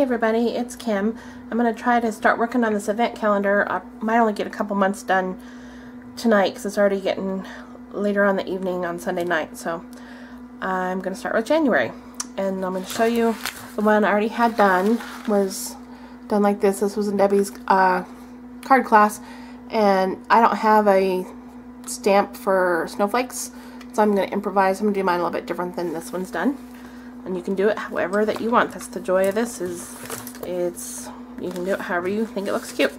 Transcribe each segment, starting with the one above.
everybody, it's Kim. I'm going to try to start working on this event calendar. I might only get a couple months done tonight because it's already getting later on the evening on Sunday night. So I'm going to start with January. And I'm going to show you the one I already had done. Was done like this. This was in Debbie's card class. And I don't have a stamp for snowflakes, so I'm going to improvise. I'm going to do mine a little bit different than this one's done. And you can do it however that you want. That's the joy of this, is you can do it however you think it looks cute.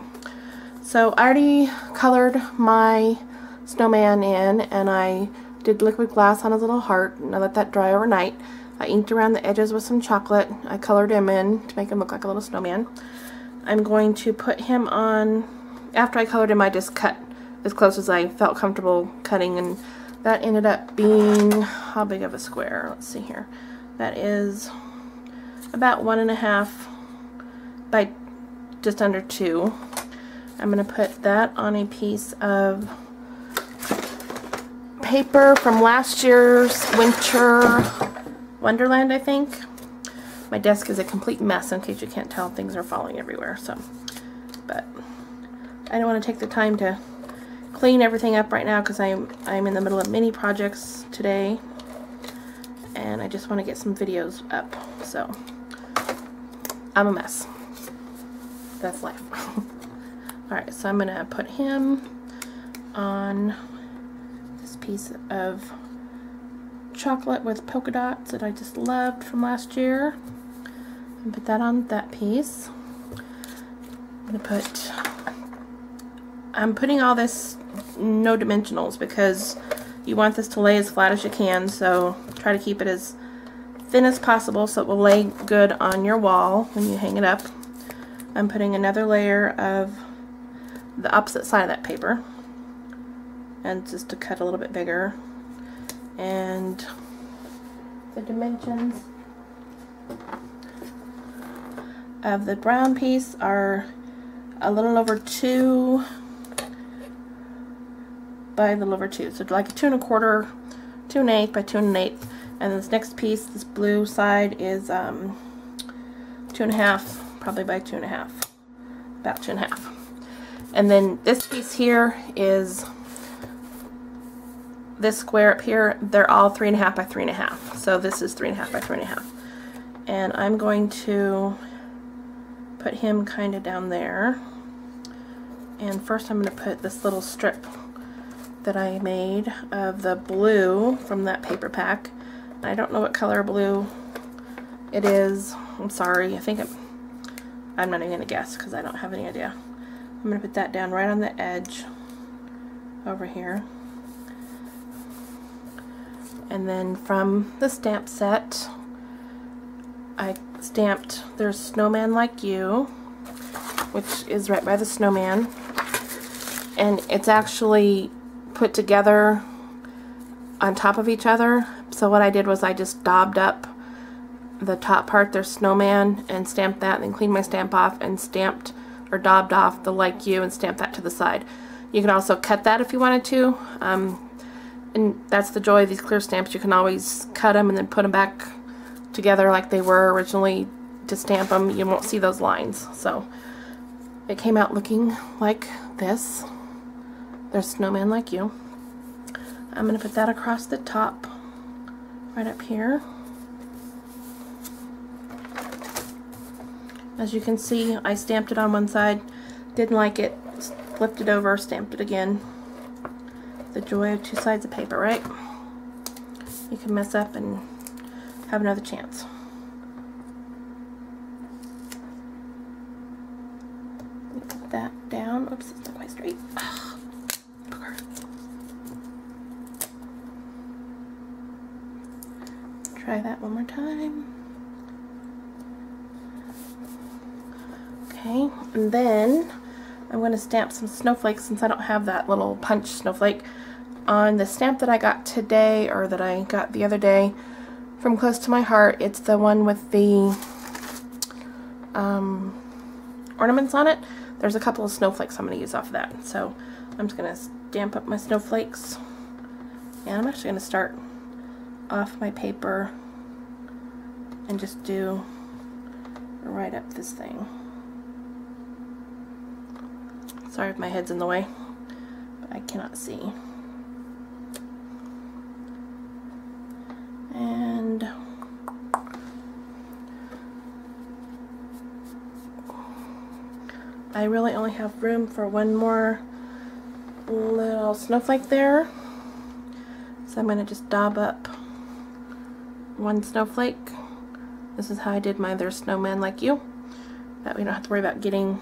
So I already colored my snowman in, and I did liquid glass on his little heart, and I let that dry overnight. I inked around the edges with some chocolate. I colored him in to make him look like a little snowman. I'm going to put him on, after I colored him I just cut as close as I felt comfortable cutting, and that ended up being, how big of a square? Let's see here. That is about 1.5 by just under 2. I'm going to put that on a piece of paper from last year's Winter Wonderland, I think. My desk is a complete mess, in case you can't tell. Things are falling everywhere, so. But I don't want to take the time to clean everything up right now because I'm in the middle of mini projects today. And I just want to get some videos up, so I'm a mess. That's life. Alright, so I'm going to put him on this piece of chocolate with polka dots that I just loved from last year. And put that on that piece. I'm putting all this no dimensionals because you want this to lay as flat as you can, so try to keep it as thin as possible so it will lay good on your wall when you hang it up. I'm putting another layer of the opposite side of that paper, and just to cut a little bit bigger. And the dimensions of the brown piece are a little over 2 by a little over 2, so like 2 1/4, 2 1/8 by 2 1/8, and this next piece, this blue side, is 2 1/2, probably by 2 1/2, about 2 1/2. And then this piece here is this square up here. They're all 3 1/2 by 3 1/2, so this is 3 1/2 by 3 1/2. And I'm going to put him kind of down there. And first I'm going to put this little strip that I made of the blue from that paper pack. I don't know what color blue it is. I'm sorry. I'm not even going to guess because I don't have any idea. I'm going to put that down right on the edge over here. And then from the stamp set, I stamped There's Snowman Like You, which is right by the snowman. And it's actually put together on top of each other. So what I did was I just daubed up the top part, There's Snowman, and stamped that, and then cleaned my stamp off and stamped or daubed off the Like You and stamped that to the side. You can also cut that if you wanted to, and that's the joy of these clear stamps. You can always cut them and then put them back together like they were originally to stamp them. You won't see those lines. So it came out looking like this. There's Snowman Like You. I'm going to put that across the top, right up here. As you can see, I stamped it on one side, didn't like it, flipped it over, stamped it again. The joy of 2 sides of paper, right? You can mess up and have another chance. Put that down. Oops, it's not quite straight. Try that one more time. Okay, and then I'm going to stamp some snowflakes, since I don't have that little punch snowflake, on the stamp that I got today, or that I got the other day from Close to My Heart. It's the one with the ornaments on it. There's a couple of snowflakes I'm going to use off of that. So I'm just going to stamp up my snowflakes, and I'm actually going to start off my paper and just do right up this thing. Sorry if my head's in the way, but I cannot see. And I really only have room for one more little snowflake there. So I'm going to just daub up one snowflake. This is how I did my other snowman like you. That we don't have to worry about getting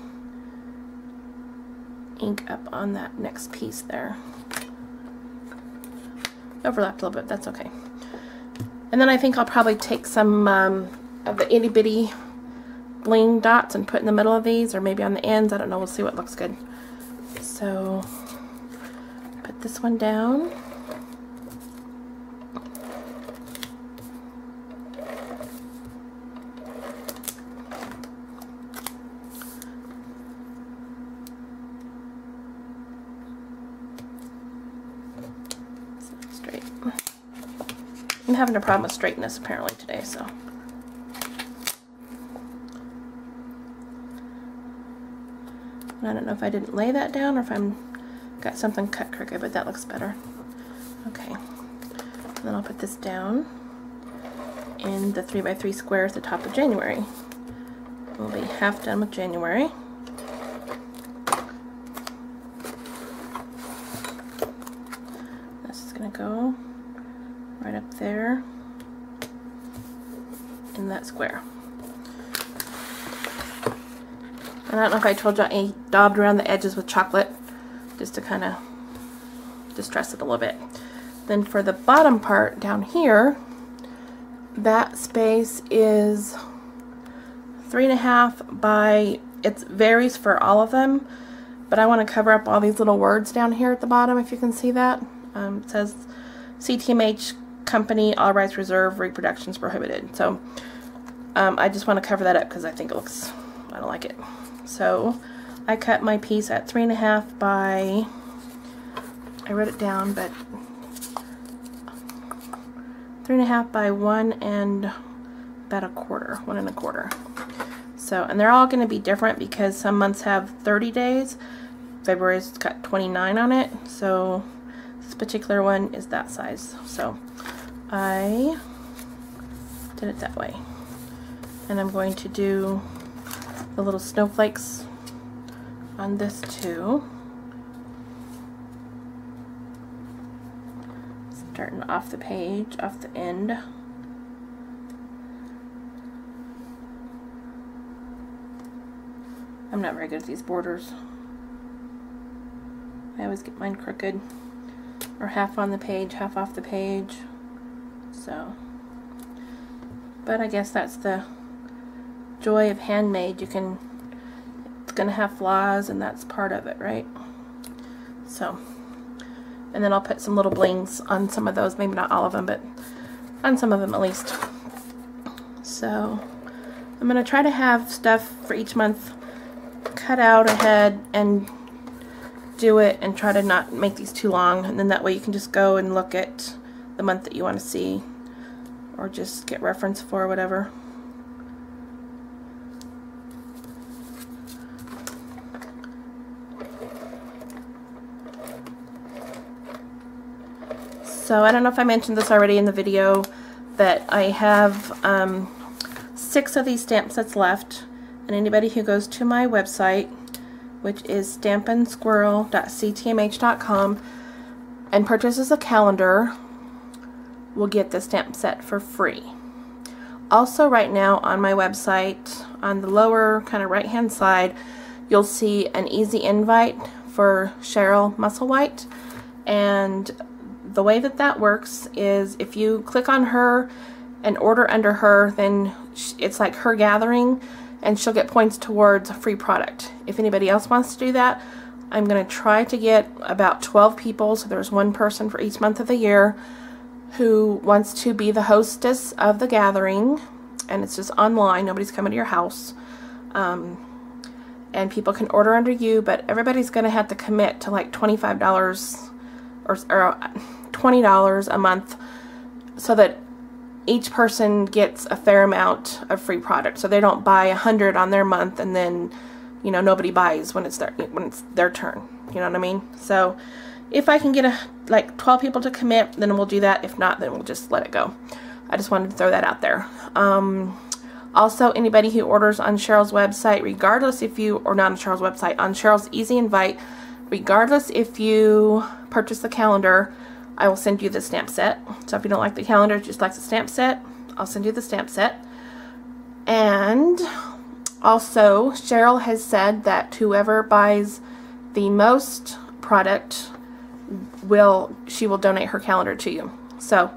ink up on that next piece there. Overlapped a little bit, that's okay. And then I think I'll probably take some of the itty bitty bling dots and put in the middle of these, or maybe on the ends. I don't know, we'll see what looks good. So put this one down. Straight. I'm having a problem with straightness apparently today, so. I don't know if I didn't lay that down or if I'm got something cut crooked, but that looks better. Okay. And then I'll put this down in the 3x3 square at the top of January. We'll be half done with January. This is going to go right up there in that square. And I don't know if I told you, I daubed around the edges with chocolate just to kind of distress it a little bit. Then for the bottom part down here, that space is 3.5 by, it varies for all of them, but I want to cover up all these little words down here at the bottom, if you can see that. It says CTMH Company, all rights reserved, reproductions prohibited. So I just want to cover that up because I think it looks, I don't like it. So I cut my piece at 3.5 by, I wrote it down, but 3.5 by 1 and about 1/4, 1 1/4. So, and they're all going to be different because some months have 30 days. February's got 29 on it, so this particular one is that size. So I did it that way. And I'm going to do the little snowflakes on this too. Starting off the page, off the end. I'm not very good at these borders. I always get mine crooked, or half on the page, half off the page. So, but I guess that's the joy of handmade. You can, it's gonna have flaws and that's part of it, right? So, and then I'll put some little blings on some of those, maybe not all of them, but on some of them at least. So I'm gonna try to have stuff for each month cut out ahead and do it, and try to not make these too long, and then that way you can just go and look at the month that you want to see, or just get reference for whatever. So I don't know if I mentioned this already in the video, that I have 6 of these stamp sets left, and anybody who goes to my website, which is stampandsquirrel.ctmh.com, and purchases a calendar will get the stamp set for free. Also right now on my website, on the lower kind of right hand side, you'll see an easy invite for Cheryl Musselwhite, and the way that that works is if you click on her and order under her, then it's like her gathering, and she'll get points towards a free product. If anybody else wants to do that, I'm going to try to get about 12 people, so there's one person for each month of the year, who wants to be the hostess of the gathering, and it's just online, nobody's coming to your house, and people can order under you, but everybody's going to have to commit to like $25 or $20 a month, so that each person gets a fair amount of free product. So they don't buy 100 on their month and then, you know, nobody buys when it's their turn. You know what I mean? So if I can get like 12 people to commit, then we'll do that. If not, then we'll just let it go. I just wanted to throw that out there. Also, anybody who orders on Cheryl's website, regardless if you, or not on Cheryl's website, on Cheryl's Easy Invite, regardless if you purchase the calendar, I will send you the stamp set. So if you don't like the calendar, just like the stamp set, I'll send you the stamp set. And also, Cheryl has said that whoever buys the most product, she will donate her calendar to you. So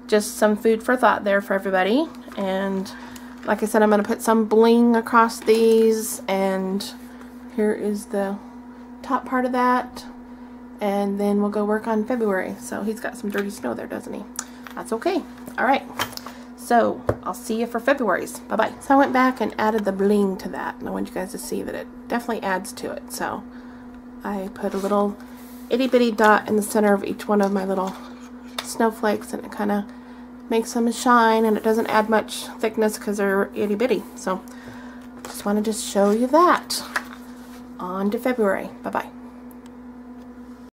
just some food for thought there for everybody. And like I said, I'm going to put some bling across these, and here is the top part of that. And then we'll go work on February. So he's got some dirty snow there, doesn't he? That's okay. All right. So I'll see you for February's. Bye-bye. So I went back and added the bling to that, and I want you guys to see that it definitely adds to it. So I put a little itty-bitty dot in the center of each one of my little snowflakes, and it kind of makes them shine, and it doesn't add much thickness because they're itty-bitty. So just wanted to show you that. On to February. Bye-bye.